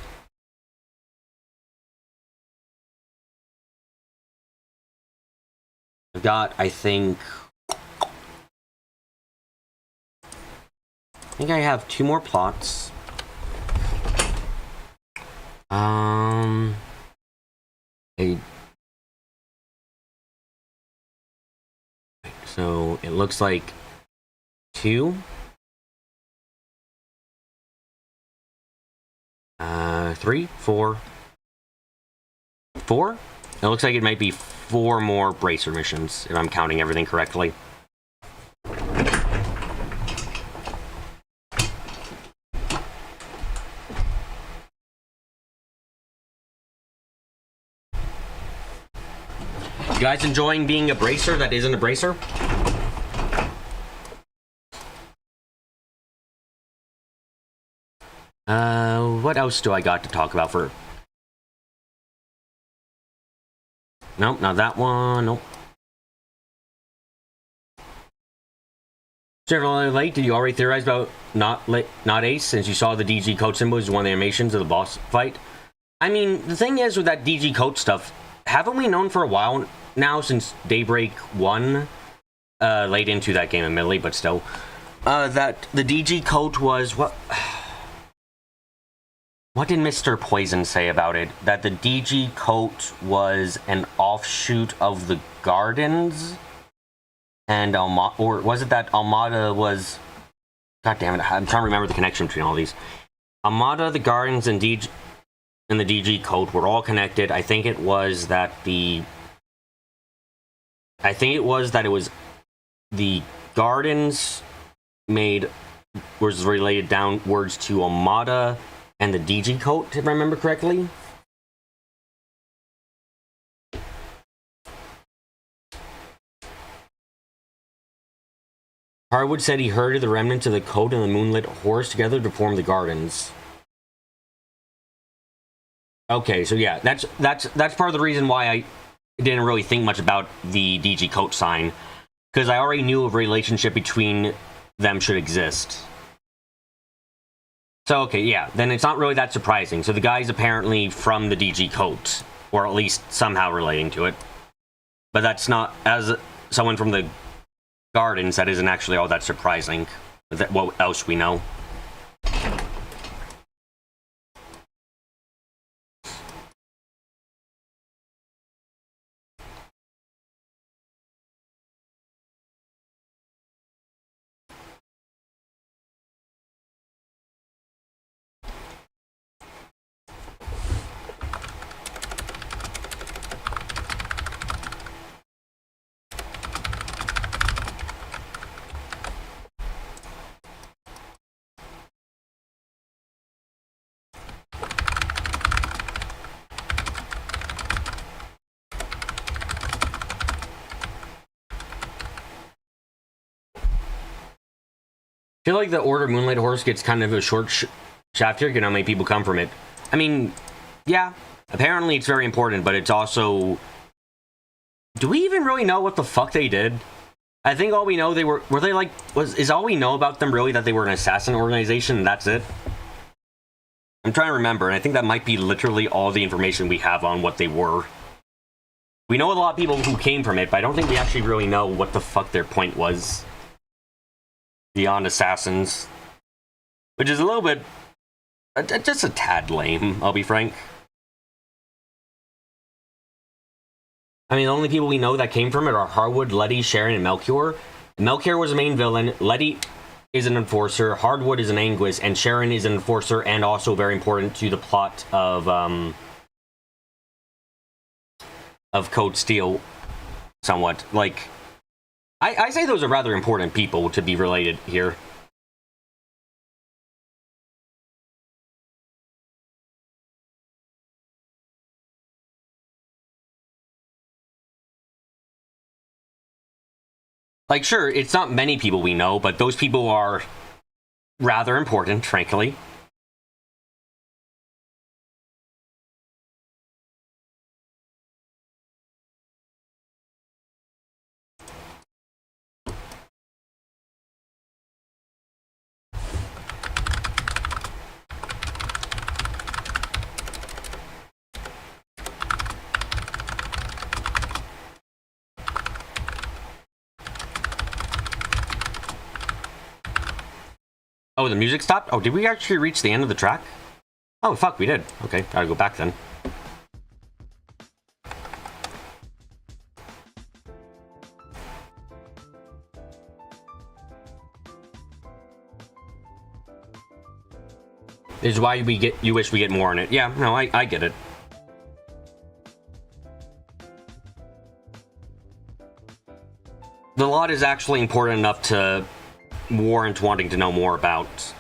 I've got, I think I have 2 more plots. So it looks like 2, 3, 4. It looks like it might be 4 more bracer missions, if I'm counting everything correctly. You guys enjoying being a bracer that isn't a bracer? What else do I got to talk about for... Nope, not that one. Nope. Chevrolet Late, did you already theorize about not Ace, since you saw the DG Coat symbol as one of the animations of the boss fight? I mean, the thing is with that DG Coat stuff, haven't we known for a while now, since Daybreak 1, late into that game admittedly, but still, that the DG Coat was what... What did Mr. Poison say about it? That the DG Coat was an offshoot of the Gardens? And or was it that Almada was... God damn it, I'm trying to remember the connection between all these. Almada, the Gardens, and the DG Coat were all connected. I think it was that it was the Gardens made was related downwards to Omada and the DG coat, if I remember correctly. Hardwood said he herded the remnants of the coat and the moonlit horse together to form the gardens. Okay, so yeah, that's part of the reason why I didn't really think much about the DG coat sign, because I already knew a relationship between them should exist. So okay, yeah, then it's not really that surprising. So the guy's apparently from the DG coat, or at least somehow relating to it. But that's not, as someone from the gardens, that isn't actually all that surprising. What else we know? I feel like the Order of Moonlight Horse gets kind of a short shaft here, you know how many people come from it. I mean, yeah, apparently it's very important, but it's also... Do we even really know what the fuck they did? I think all we know they were they like, is all we know about them really that they were an assassin organization and that's it? I'm trying to remember, and I think that might be literally all the information we have on what they were. We know a lot of people who came from it, but I don't think we actually really know what the fuck their point was. Beyond assassins. Which is a little bit... just a tad lame, I'll be frank. I mean, the only people we know that came from it are Hardwood, Letty, Sharon, and Melchior. Melchior was the main villain, Letty is an enforcer, Hardwood is an Anguis, and Sharon is an enforcer and also very important to the plot of Code Steel, somewhat. Like... I say those are rather important people to be related here. Like, sure, it's not many people we know, but those people are rather important, frankly. Oh, the music stopped? Oh, did we actually reach the end of the track? Oh, fuck, we did. Okay, gotta go back then. This is why you wish we get more on it. Yeah, no, I get it. The lot is actually important enough to warrant wanting to know more about.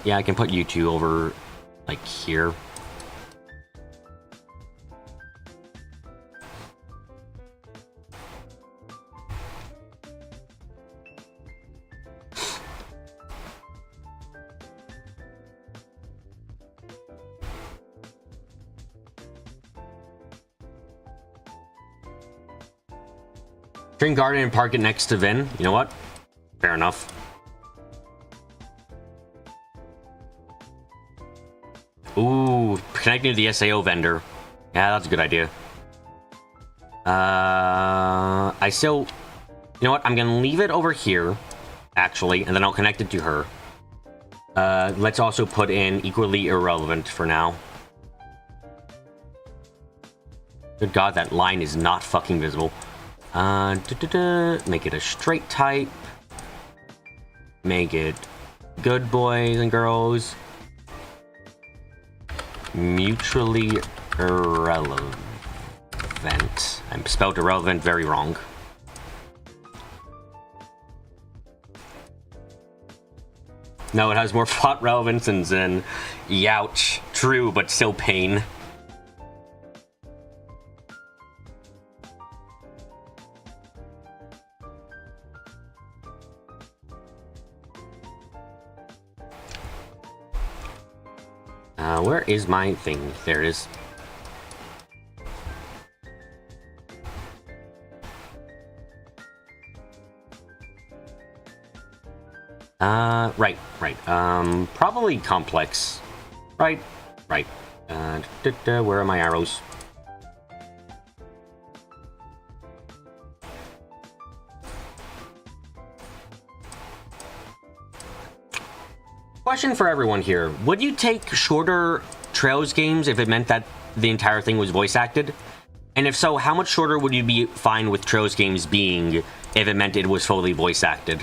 Yeah, I can put you two over, like, here. String Garden and park it next to Vin. You know what? Fair enough. Ooh, connecting to the SAO vendor. Yeah, that's a good idea. I still... You know what? I'm gonna leave it over here actually, and then I'll connect it to her. Let's also put in equally irrelevant for now. Good God, that line is not fucking visible. Make it a straight type. Make it good boys and girls. Mutually irrelevant. I spelled irrelevant very wrong. No, it has more plot relevance than Zen. Youch. True, but still pain. Where is my thing? There it is. Right. Probably complex. Right. Where are my arrows? Question for everyone here. Would you take shorter Trails games if it meant that the entire thing was voice acted? And if so, how much shorter would you be fine with Trails games being if it meant it was fully voice acted?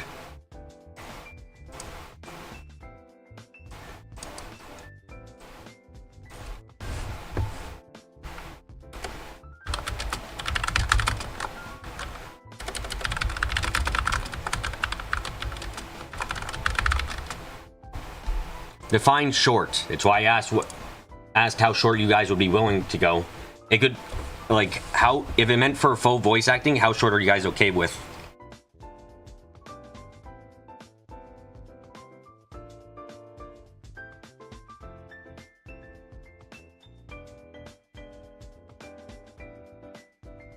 Define short. It's why I asked how short you guys would be willing to go. It could, like, how, if it meant for full voice acting, how short are you guys okay with?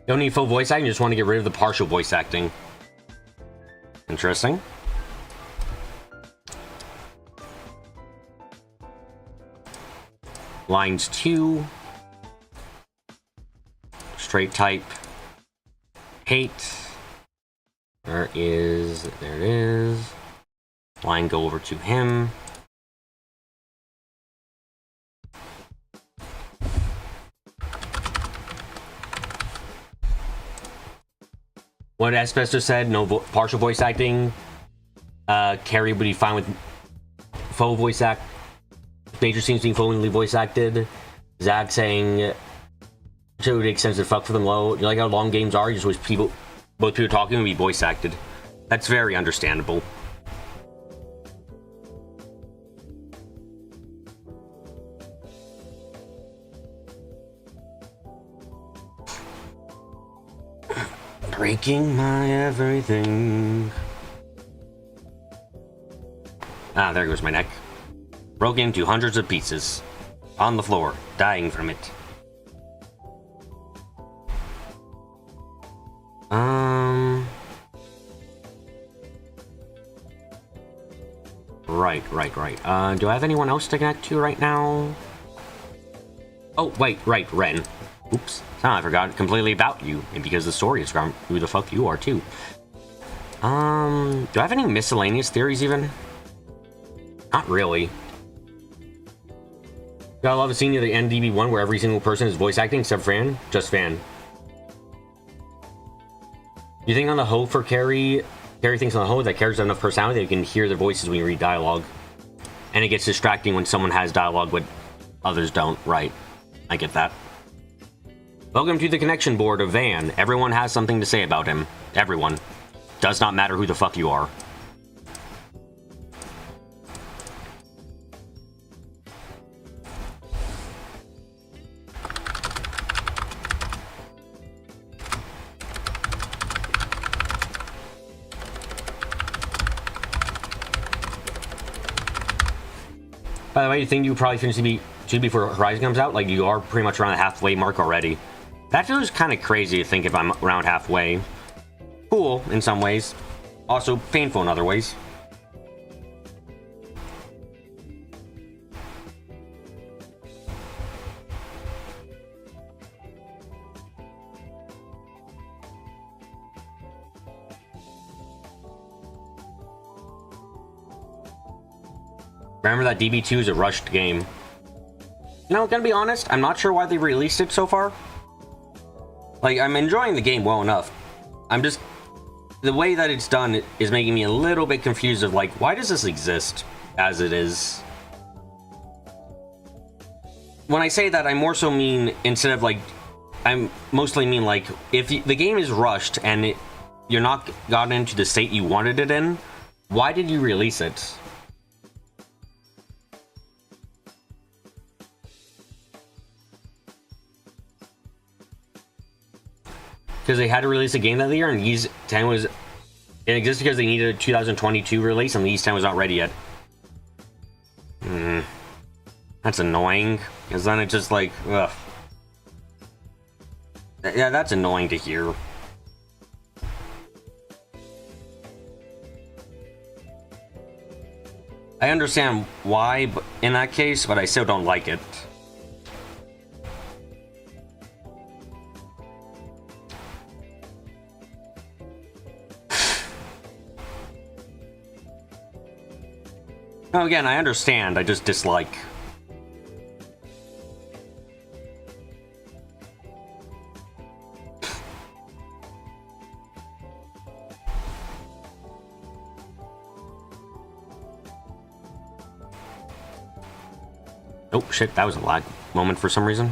Don't need full voice acting, you just want to get rid of the partial voice acting. Interesting. Lines 2. Straight type. Hate. There it is. Line go over to him. What Asbestos said, no partial voice acting. Carrie would be fine with full voice act. Major seems being fully voice acted. Zach saying to the extent that fuck for them low. You like how long games are? You just wish both people talking would be voice acted. That's very understandable. Breaking my everything. Ah, there goes my neck. Broken into hundreds of pieces. On the floor, dying from it. Right. Do I have anyone else to connect to right now? Oh, wait, right, Ren. Oops. I forgot completely about you. And because the story is from who the fuck you are, too. Do I have any miscellaneous theories, even? Not really. Gotta love the scene of the NDB1 where every single person is voice acting except Fan. Just Fan. You think on the hoe for Carrie thinks on the hoe that Carrie's have enough personality that you can hear their voices when you read dialogue. And it gets distracting when someone has dialogue but others don't. Right. I get that. Welcome to the connection board of Van. Everyone has something to say about him. Everyone. Does not matter who the fuck you are. By the way, you think you probably finish should before Horizon comes out? Like, you are pretty much around the halfway mark already. That feels kind of crazy to think if I'm around halfway. Cool, in some ways. Also, painful in other ways. Remember that DB2 is a rushed game. You know, gonna be honest, I'm not sure why they released it so far. Like, I'm enjoying the game well enough. I'm just... The way that it's done is making me a little bit confused of, like, why does this exist as it is? When I say that, I more so mean, instead of, like... I mostly mean, like, if the game is rushed and you're not gotten into the state you wanted it in, why did you release it? Because they had to release a game that year, and Ys 10 was... It exists because they needed a 2022 release, and Ys 10 was not ready yet. That's annoying, because then it's just like, ugh. Yeah, that's annoying to hear. I understand why in that case, but I still don't like it. No, again, I understand, I just dislike. Oh, shit, that was a lag moment for some reason.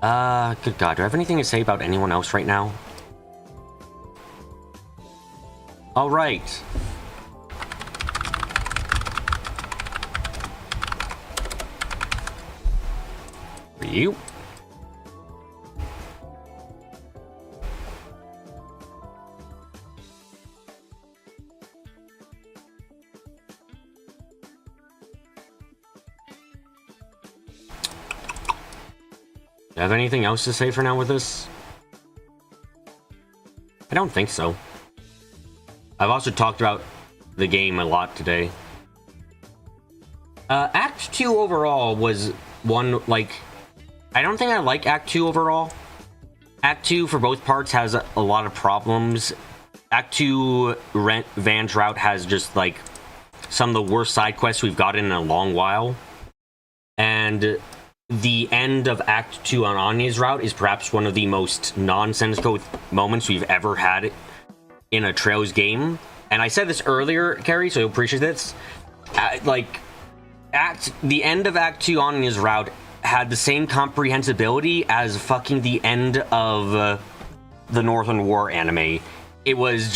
Good God, do I have anything to say about anyone else right now? All right. For you. Do I have anything else to say for now with this? I don't think so. I've also talked about the game a lot today. Act 2 overall was one, like... I don't think I like Act 2 overall. Act 2 for both parts has a lot of problems. Act 2 Van's route has just, like, some of the worst side quests we've gotten in a long while. And the end of Act 2 on Anya's route is perhaps one of the most nonsensical moments we've ever had in a Trails game. And I said this earlier, Carrie, so you'll appreciate this. The end of Act 2 on Anya's route had the same comprehensibility as fucking the end of the Northern War anime. It was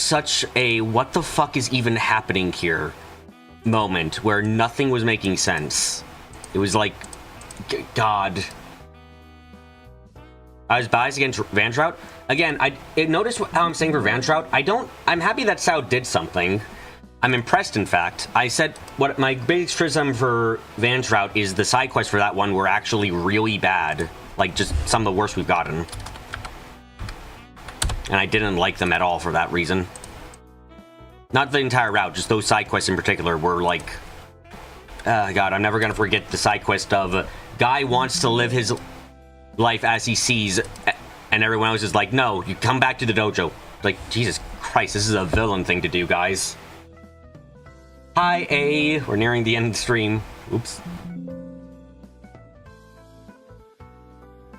such a what the fuck is even happening here moment where nothing was making sense. It was like, God. I was biased against Van's route. Again, notice how I'm saying for Van's route. I'm happy that Sao did something. I'm impressed, in fact. I said what my biggest criticism for Van's route is the side quests for that one were actually really bad. Like, just some of the worst we've gotten. And I didn't like them at all for that reason. Not the entire route, just those side quests in particular were like... God, I'm never gonna forget the side quest of guy wants to live his life as he sees, and everyone else is like, no, you come back to the dojo. Like, Jesus Christ, this is a villain thing to do, guys. Hi, A. We're nearing the end of the stream. Oops.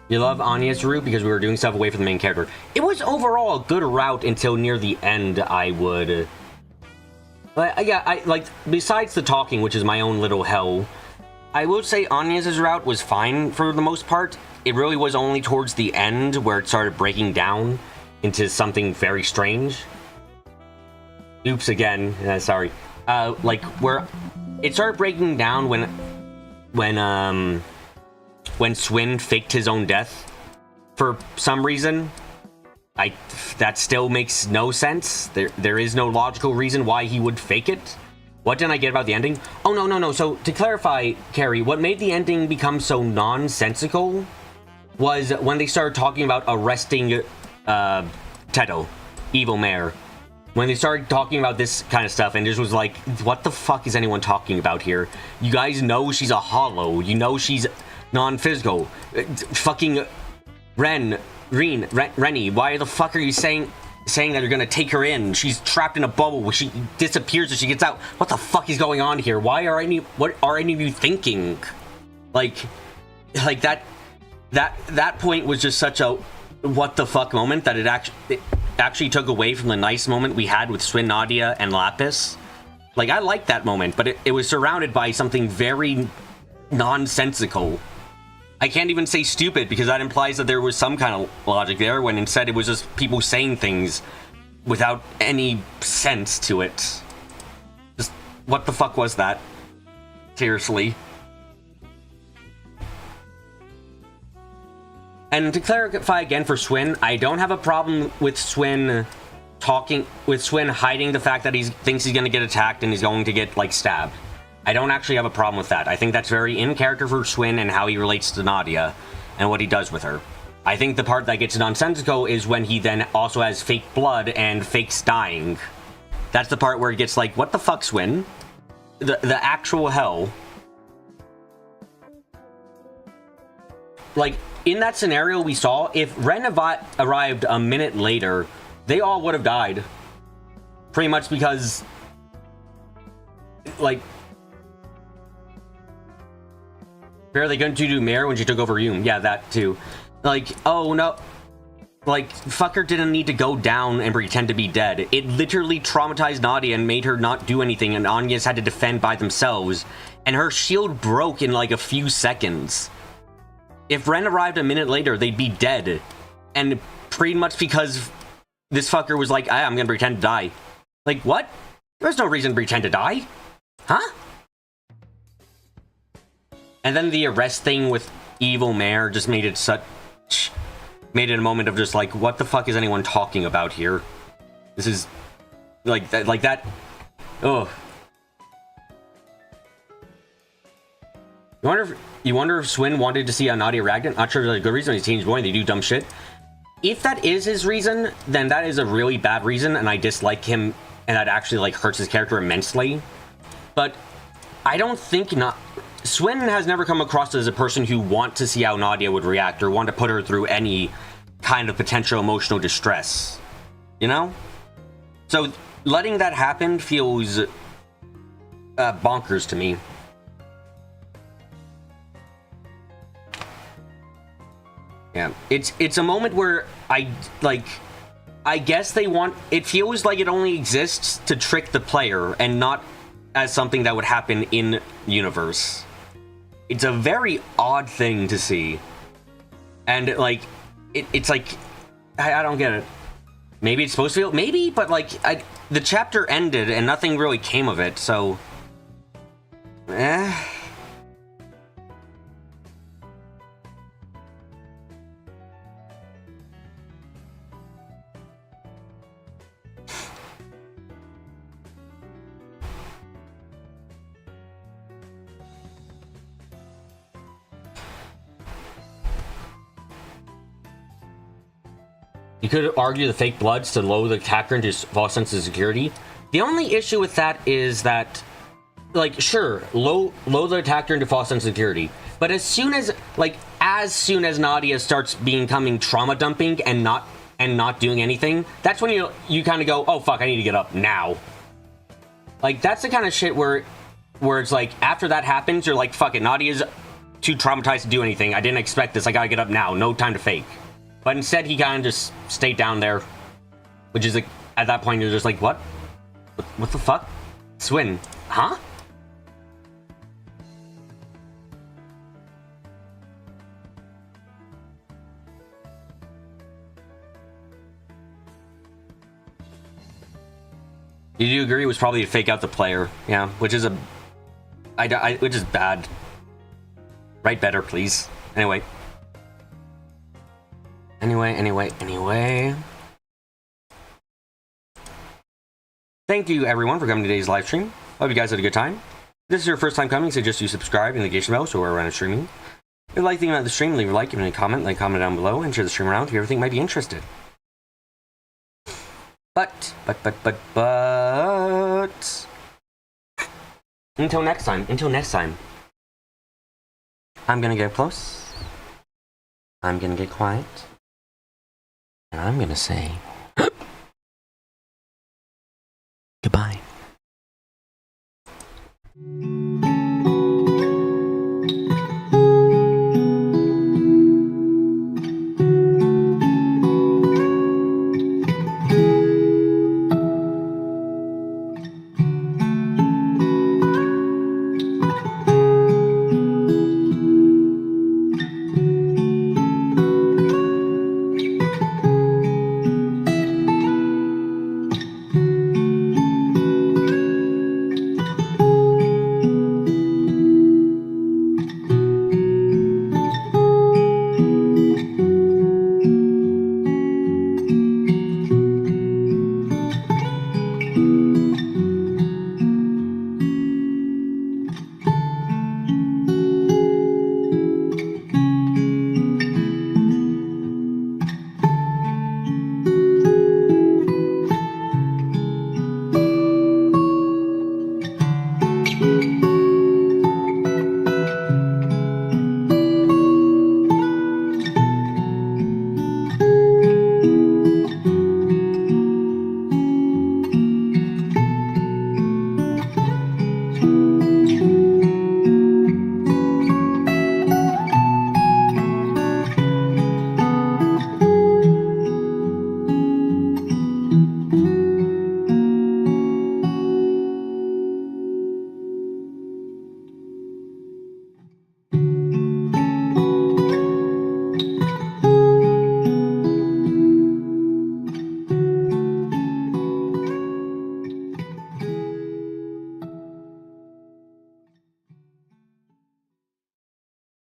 You love Anya's route because we were doing stuff away from the main character. It was overall a good route until near the end, I would... But yeah, like, besides the talking, which is my own little hell, I would say Anya's route was fine for the most part. It really was only towards the end where it started breaking down into something very strange. Oops again, sorry. Like, where it started breaking down when Swin faked his own death for some reason. That still makes no sense. There is no logical reason why he would fake it. What didn't I get about the ending? Oh, no. So, to clarify, Carrie, what made the ending become so nonsensical was when they started talking about arresting Teto, Evil Mayor. When they started talking about this kind of stuff, and just was like, what the fuck is anyone talking about here? You guys know she's a hollow. You know she's non-physical. Fucking Rennie, why the fuck are you saying... saying that you're gonna take her in. She's trapped in a bubble. She disappears and she gets out. What the fuck is going on here? What are any of you thinking? Like that point was just such a what the fuck moment that it actually took away from the nice moment we had with Swin, Nadia, and Lapis. Like, I liked that moment, but it was surrounded by something very nonsensical. I can't even say stupid, because that implies that there was some kind of logic there, when instead it was just people saying things without any sense to it. Just, what the fuck was that? Seriously. And to clarify again for Swin, I don't have a problem with Swin hiding the fact that he thinks he's going to get attacked and he's going to get, like, stabbed. I don't actually have a problem with that. I think that's very in character for Swin and how he relates to Nadia and what he does with her. I think the part that gets nonsensical is when he then also has fake blood and fakes dying. That's the part where it gets like, what the fuck, Swin? The actual hell. Like, in that scenario we saw, if Ren arrived a minute later, they all would have died. Pretty much because, like, where are they going to do Mare when she took over Yum? Yeah, that too. Like, oh no. Like, fucker didn't need to go down and pretend to be dead. It literally traumatized Nadia and made her not do anything, and Anya's had to defend by themselves. And her shield broke in like a few seconds. If Ren arrived a minute later, they'd be dead. And pretty much because this fucker was like, I'm gonna pretend to die. Like, what? There's no reason to pretend to die. Huh? And then the arrest thing with Evil Mare just made it a moment of just like, what the fuck is anyone talking about here? This is like that. Oh. You wonder if Swin wanted to see how Nadia reacted? Not sure there's a good reason. His team's going, they do dumb shit. If that is his reason, then that is a really bad reason, and I dislike him, and that actually like hurts his character immensely. But I don't think Swin has never come across as a person who wants to see how Nadia would react or want to put her through any kind of potential emotional distress. You know? So letting that happen feels bonkers to me. Yeah, it's a moment where I guess they want, it feels like it only exists to trick the player and not as something that would happen in universe. It's a very odd thing to see. And like it's like I don't get it. Maybe it's supposed to feel, maybe, but like the chapter ended and nothing really came of it, so you could argue the fake bloods to lower the attacker into false sense of security. The only issue with that is that, like, sure, low the attacker into false sense of security, but as soon as Nadia starts becoming trauma dumping and not doing anything, that's when you kind of go, oh fuck, I need to get up now. Like, that's the kind of shit where it's like, after that happens, you're like, fuck it, Nadia's too traumatized to do anything. I didn't expect this. I gotta get up now. No time to fake. But instead, he kind of just stayed down there, which is like, at that point, you're just like, what? What the fuck? Swin, huh? You do agree it was probably to fake out the player, yeah, which is which is bad. Write better, please. Anyway. Thank you, everyone, for coming to today's live stream. Hope you guys had a good time. If this is your first time coming, suggest you subscribe and the notification bell so we're around streaming. If you like thinking about the stream, leave a like, give me a comment, down below, and share the stream around if you ever think might be interested. But until next time, I'm gonna get close. I'm gonna get quiet. And I'm gonna say you.